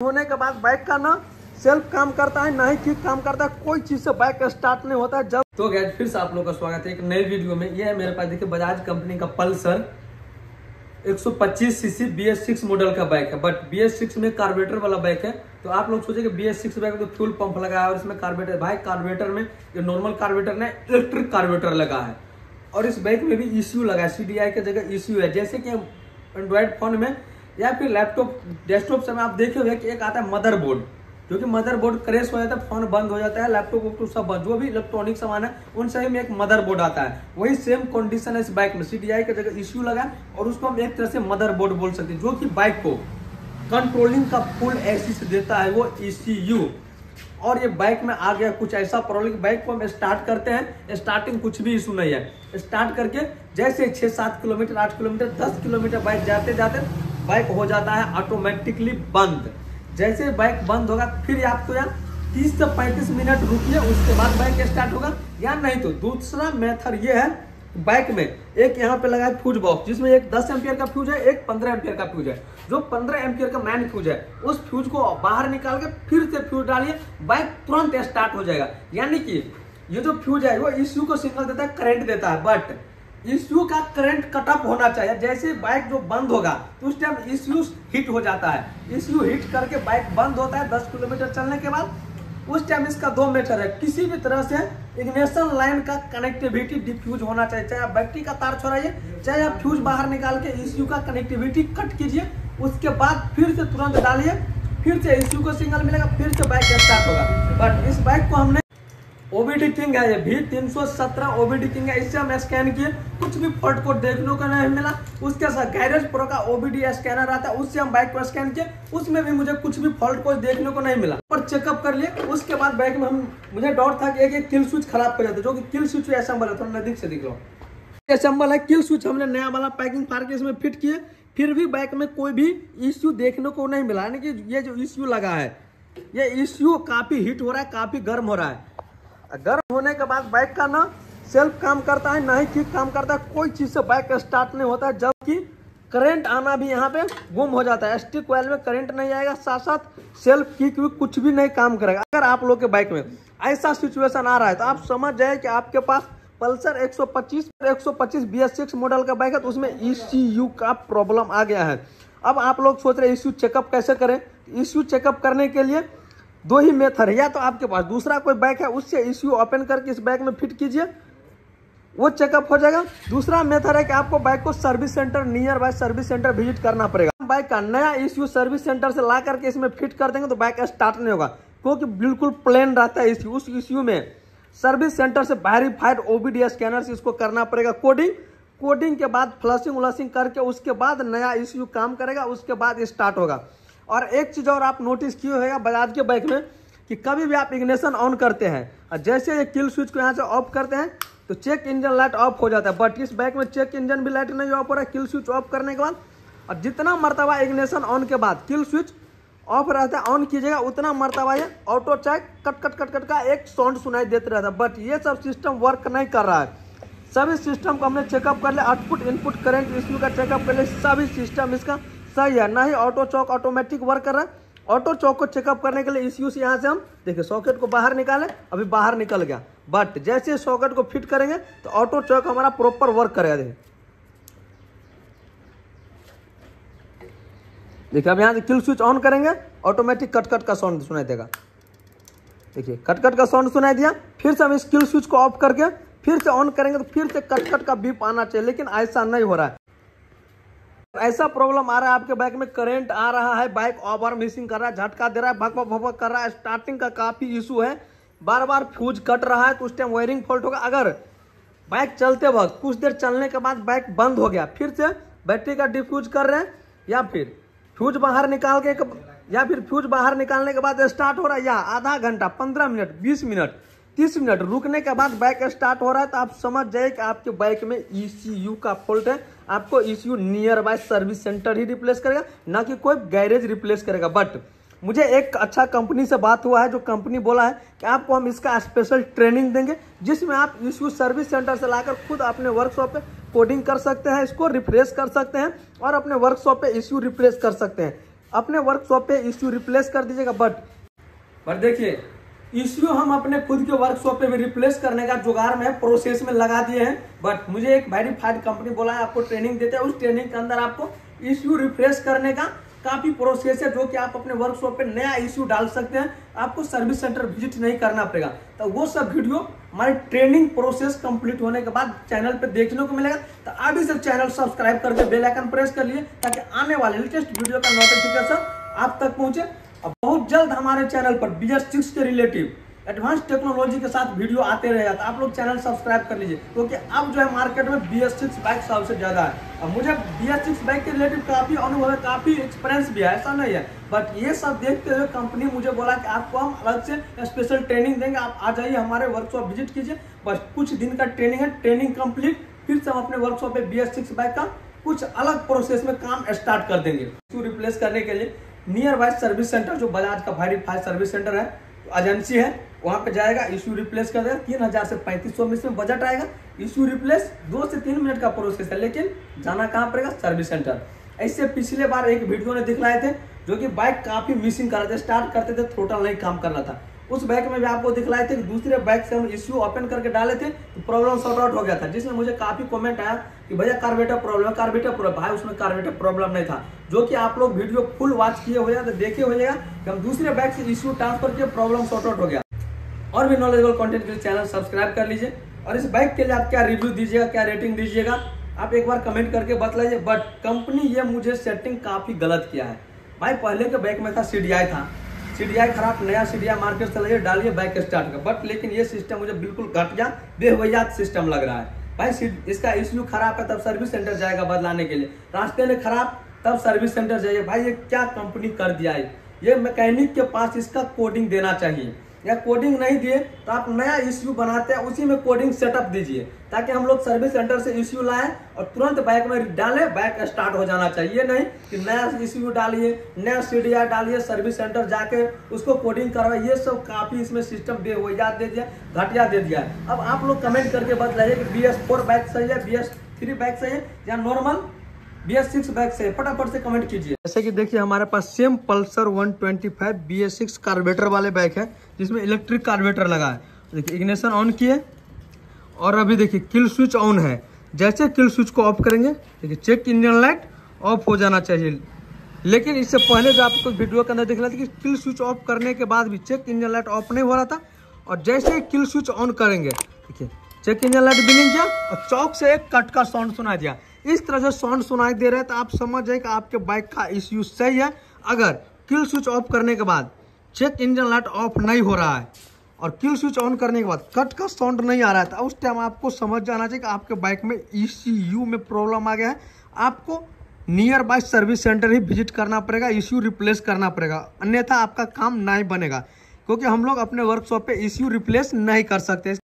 होने के बाद बाइक का ना सेल्फ काम करता है, ना ही किक काम करता है, कोई चीज से बाइक स्टार्ट नहीं होता है। जब तो गैस फिर से आप लोगों का स्वागत है एक नई वीडियो में। ये है मेरे पास देखिए बजाज कंपनी का पल्सर 125 सीसी BS6 मॉडल का बाइक है। बट BS6 में कार्बोरेटर वाला बाइक है। तो आप लोग सोचे कि BS6 बाइक में तो फ्यूल पंप लगा है और इसमें कार्बोरेटर, भाई कार्बोरेटर में ये नॉर्मल कार्बोरेटर ने इलेक्ट्रिक कार्बोरेटर लगा है। और इस बाइक में भी ECU लगा है, CDI की जगह ECU है। जैसे कि एंड्रॉइड फोन में या फिर लैपटॉप डेस्कटॉप से आप देखे हुए कि एक आता है मदरबोर्ड, क्योंकि मदरबोर्ड क्रैश हो जाता है, फोन बंद हो जाता है, लैपटॉप सब बंद, जो भी इलेक्ट्रॉनिक सामान है उन सभी में एक मदरबोर्ड आता है। वही सेम कंडीशन है इस बाइक में, CDI की जगह ECU लगा है और उसको हम एक तरह से मदरबोर्ड बोल सकते हैं, जो कि बाइक को कंट्रोलिंग का फुल एसिस्ट देता है, वो ECU। और ये बाइक में आ गया कुछ ऐसा प्रॉब्लम, बाइक को हम स्टार्ट करते हैं, स्टार्टिंग कुछ भी इशू नहीं है। स्टार्ट करके जैसे 6-7 किलोमीटर 8 किलोमीटर 10 किलोमीटर बाइक जाते जाते बाइक हो जाता है ऑटोमेटिकली बंद। जैसे बाइक बंद होगा फिर आपको यहाँ 30 से 35 मिनट रुकिए, उसके बाद बाइक स्टार्ट होगा। या नहीं तो दूसरा मेथड ये है, बाइक में एक यहाँ पे लगा है फ्यूज बॉक्स, जिसमें एक 10 एम्पियर का फ्यूज है, एक 15 एम्पियर का फ्यूज है। जो 15 एम्पियर का मैन फ्यूज है, उस फ्यूज को बाहर निकाल के फिर से फ्यूज डालिए, बाइक तुरंत स्टार्ट हो जाएगा। यानी कि ये जो फ्यूज है वो ECU को सिग्नल देता है, करंट देता है, बट ECU का करंट कट ऑफ होना चाहिए। जैसे बाइक जो बंद होगा तो उस टाइम ECU हिट हो जाता है, ECU हिट करके बाइक बंद होता है 10 किलोमीटर चलने के बाद। उस टाइम इसका 2 मेथड है, किसी भी तरह से इग्निशन लाइन का कनेक्टिविटी डिफ्यूज होना चाहिए, चाहे आप बैटरी का तार छोड़ाइए, चाहे आप फ्यूज बाहर निकाल के ECU का कनेक्टिविटी कट कीजिए, उसके बाद फिर से तुरंत डालिए, फिर से ECU को सिग्नल मिलेगा, फिर से बाइक स्टार्ट होगा। बट इस बाइक को हमने OBD किंग है, ये भी 317 OBD किंग है, इससे हम स्कैन किए, कुछ भी फॉल्ट कोड देखने को नहीं मिला। उसके साथ गैरेज प्रो का OBD स्कैनर आता है, उससे हम बाइक को स्कैन किए, उसमें भी मुझे कुछ भी फॉल्ट कोड देखने को नहीं मिला। और चेकअप कर लिए, उसके बाद बाइक में मुझे डाउट था कि एक किल स्विच खराब हो जाता है, जो कि किल स्विच असेंबल है, थोड़ा नजदीक से दिख रहा हूँ, असेंबल है। किल स्विच हमने नया वाला पैकिंग फाड़ के इसमें फिट किए, फिर भी बाइक में कोई भी ECU देखने को नहीं मिला। यानी कि ये जो ECU लगा है, ये ECU काफी हीट हो रहा है, काफी गर्म हो रहा है। गर्म होने के बाद बाइक का ना सेल्फ काम करता है, ना ही किक काम करता है, कोई चीज से बाइक स्टार्ट नहीं होता है। जबकि करंट आना भी यहाँ पे गुम हो जाता है, स्टिक कॉइल में करंट नहीं आएगा, साथ साथ सेल्फ किक भी कुछ भी नहीं काम करेगा। अगर आप लोग के बाइक में ऐसा सिचुएशन आ रहा है तो आप समझ जाए कि आपके पास पल्सर 125 BS6 मॉडल का बाइक है, तो उसमें ECU का प्रॉब्लम आ गया है। अब आप लोग सोच रहे ECU चेकअप कैसे करें। ECU चेकअप करने के लिए 2 ही मेथड है, या तो आपके पास दूसरा कोई बाइक है उससे ECU ओपन करके इस बाइक में फिट कीजिए, वो चेकअप हो जाएगा। दूसरा मेथड है कि आपको बाइक को service centre, near by service centre visit करना पड़ेगा। बाइक का नया ECU सर्विस सेंटर से ला करके इसमें फिट कर देंगे तो बाइक स्टार्ट नहीं होगा, क्योंकि बिल्कुल प्लेन रहता है ECU। उस ECU में सर्विस सेंटर से वेरीफाइड OBD स्कैनर से इसको करना पड़ेगा कोडिंग के बाद फ्लशिंग व्लशिंग करके उसके बाद नया ECU काम करेगा, उसके बाद स्टार्ट होगा। और एक चीज और आप नोटिस किए होगा बजाज के बाइक में कि कभी भी आप इग्निशन ऑन करते हैं और जैसे ये किल स्विच को यहाँ से ऑफ करते हैं तो चेक इंजन लाइट ऑफ हो जाता है। बट इस बाइक में चेक इंजन भी लाइट नहीं ऑफ हो रहा है किल स्विच ऑफ करने के बाद। और जितना मरतबा इग्निशन ऑन के बाद किल स्विच ऑफ रहता है, ऑन कीजिएगा, उतना मरतबा ये ऑटो चेक कट का एक साउंड सुनाई देते रहता है। बट ये सब सिस्टम वर्क नहीं कर रहा है। सभी सिस्टम को हमने चेकअप कर लिया, आउटपुट इनपुट करंट ECU का चेकअप कर लिया, सभी सिस्टम इसका सही है। ना ही ऑटो चौक ऑटोमेटिक वर्क कर रहा है। ऑटो चौक को चेकअप करने के लिए ECU से यहाँ से हम देखिए सॉकेट को बाहर निकाले, अभी बाहर निकल गया। बट जैसे सॉकेट को फिट करेंगे तो ऑटो चौक हमारा प्रॉपर वर्क करेगा। देखिए अब यहाँ से किल स्विच ऑन करेंगे, ऑटोमेटिक कट का साउंड सुनाई देगा। देखिए कट का साउंड सुनाई दिया। फिर से हम इस किल स्विच को ऑफ करके फिर से ऑन करेंगे तो फिर से कट का बीप आना चाहिए, लेकिन ऐसा नहीं हो रहा है। ऐसा प्रॉब्लम आ रहा है आपके बाइक में, करंट आ रहा है, बाइक ओवर मिसिंग कर रहा है, झटका दे रहा है, भक कर रहा है, स्टार्टिंग का काफी इशू है, बार बार फ्यूज कट रहा है, तो उस टाइम वायरिंग फॉल्ट होगा। अगर बाइक चलते वक्त कुछ देर चलने के बाद बाइक बंद हो गया, फिर से बैटरी का डिफ्यूज कर रहे हैं, या फिर फ्यूज बाहर निकाल के, या फिर फ्यूज बाहर निकालने के बाद स्टार्ट हो रहा है, या आधा घंटा 15 मिनट 20 मिनट 30 मिनट रुकने के बाद बाइक स्टार्ट हो रहा है, तो आप समझ जाए कि आपके बाइक में ECU का फॉल्ट है। आपको ECU near by service centre he replace करेगा, ना कि कोई गैरेज रिप्लेस करेगा। बट मुझे एक अच्छा कंपनी से बात हुआ है, जो कंपनी बोला है कि आपको हम इसका स्पेशल ट्रेनिंग देंगे, जिसमें आप ECU सर्विस सेंटर से लाकर खुद अपने वर्कशॉप पे कोडिंग कर सकते हैं, इसको रिफ्रेश कर सकते हैं और अपने वर्कशॉप पे ECU रिप्लेस कर सकते हैं। अपने वर्कशॉप पे ईसीयू रिप्लेस कर दीजिएगा। बट देखिए ईसीयू हम अपने खुद के वर्कशॉप पे भी रिप्लेस करने का जुगाड़ में प्रोसेस में लगा दिए हैं। बट मुझे एक वेरीफाइड कंपनी बोला है आपको ट्रेनिंग देते हैं, उस ट्रेनिंग के अंदर आपको ईसीयू रिफ्रेश करने का काफी प्रोसेस है, जो कि आप अपने वर्कशॉप पे नया ईसीयू डाल सकते हैं, आपको सर्विस सेंटर विजिट नहीं करना पड़ेगा। तो वो सब वीडियो हमारी ट्रेनिंग प्रोसेस कंप्लीट होने के बाद चैनल पे देखने को मिलेगा। तो अभी से चैनल सब्सक्राइब करके बेल आइकन प्रेस कर लिए ताकि आने वाले लेटेस्ट वीडियो का नोटिफिकेशन आप तक पहुंचे। अब बहुत जल्द हमारे चैनल पर BS6 के रिलेटिव एडवांस टेक्नोलॉजी के साथ वीडियो आते रहेगा, तो आप लोग चैनल सब्सक्राइब कर लीजिए, क्योंकि अब जो है मार्केट में BS6 बाइक सबसे ज्यादा है। अब मुझे BS6 बाइक के रिलेटिव काफी अनुभव है, काफी एक्सपीरियंस भी है, ऐसा नहीं है। बट ये सब देखते हुए कंपनी मुझे बोला कि आपको हम अलग से स्पेशल ट्रेनिंग देंगे, आप आ जाइए हमारे वर्कशॉप विजिट कीजिए। बस कुछ दिन का ट्रेनिंग है, ट्रेनिंग कंप्लीट फिर से हम अपने वर्कशॉप पे BS6 बाइक का कुछ अलग प्रोसेस में काम स्टार्ट कर देंगे। इसको रिप्लेस करने के लिए नियर बाय सर्विस सेंटर, जो बजाज का वेरीफाइड सर्विस सेंटर है, एजेंसी है, वहां पे जाएगा, इश्यू रिप्लेस कर देगा। 3000 से 3500 में इसमें बजट आएगा। इश्यू रिप्लेस 2 से 3 मिनट का प्रोसेस है, लेकिन जाना कहाँ पड़ेगा? Service centre. ऐसे पिछले बार एक वीडियो ने दिखलाए थे, जो कि बाइक काफी मिसिंग कर रहे थे, स्टार्ट करते थे थ्रोटल नहीं काम कर रहा था। उस बाइक में भी आपको दिखलाए थे कि दूसरे बाइक से हम इश्यू ओपन करके डाले थे तो प्रॉब्लम सॉर्ट आउट हो गया था, जिसमें मुझे काफी कमेंट आया कि भैया कार्बोरेटर प्रॉब्लम। भाई उसमें कार्बोरेटर प्रॉब्लम नहीं था, जो कि आप लोग वीडियो फुल वॉच किए हुए तो देखे होइएगा कि हम दूसरे बाइक से इश्यू ट्रांसफर किए, प्रॉब्लम सॉर्ट आउट हो गया। और भी नॉलेजेबल कंटेंट के लिए चैनल सब्सक्राइब कर लीजिए। और इस बाइक के लिए आप क्या रिव्यू दीजिएगा, क्या रेटिंग दीजिएगा, आप एक बार कमेंट करके बतलाइए। बट कंपनी ये मुझे सेटिंग काफी गलत किया है भाई। पहले के बाइक में था CDI था, CDI खराब, नया CDI मार्केट से लाइए, डालिए बाइक स्टार्ट कर। बट लेकिन ये सिस्टम मुझे बिल्कुल घटिया बेवजह सिस्टम लग रहा है भाई। इसका इश्यू खराब है तब सर्विस सेंटर जाएगा बदलाने के लिए, रास्ते में खराब तब सर्विस सेंटर जाइए। भाई ये क्या कंपनी कर दिया है? ये मैकेनिक के पास इसका कोडिंग देना चाहिए, या कोडिंग नहीं दिए तो आप नया इश्यू बनाते हैं उसी में कोडिंग सेटअप दीजिए, ताकि हम लोग सर्विस सेंटर से इश्यू लाएं और तुरंत बाइक में डालें, बाइक स्टार्ट हो जाना चाहिए। नहीं कि नया इश्यू डालिए, नया CDI डालिए, सर्विस सेंटर जाके उसको कोडिंग करवाइए। ये सब काफी इसमें सिस्टम बेवजह दे दिया, घटिया दे दिया है। अब आप लोग कमेंट करके बताइए कि BS4 बाइक सही है, BS3 बाइक सही है, या नॉर्मल BS6 बाइक से? फटाफट से कमेंट कीजिए। जैसे कि देखिए हमारे पास सेम पल्सर 125 BS6 कार्बोरेटर वाले बाइक है, जिसमें इलेक्ट्रिक कार्बोरेटर लगा है। देखिए इग्निशन ऑन किए और अभी देखिए किल स्विच ऑन है। जैसे किल स्विच को ऑफ करेंगे, देखिए चेक इंजन लाइट ऑफ हो जाना चाहिए। लेकिन इससे पहले जो आपको वीडियो के अंदर दिख रहा था कि किल स्विच ऑफ करने के बाद भी चेक इंजन लाइट ऑफ नहीं हो रहा था, और जैसे ही किल स्विच ऑन करेंगे, देखिए चेक इंजन लाइट ब्लिंक किया और चौक से एक कट का साउंड सुनाई दिया। इस तरह से साउंड सुनाई दे रहा है तो आप समझ जाए कि आपके बाइक का इश्यू सही है। अगर किल स्विच ऑफ करने के बाद चेक इंजन लाइट ऑफ नहीं हो रहा है और किल स्विच ऑन करने के बाद कट का साउंड नहीं आ रहा है, तो उस टाइम आपको समझ जाना चाहिए कि आपके बाइक में ECU में प्रॉब्लम आ गया है। आपको near by service centre he visit करना पड़ेगा, इश्यू रिप्लेस करना पड़ेगा, अन्यथा आपका काम नहीं बनेगा, क्योंकि हम लोग अपने वर्कशॉप पे इश्यू रिप्लेस नहीं कर सकते।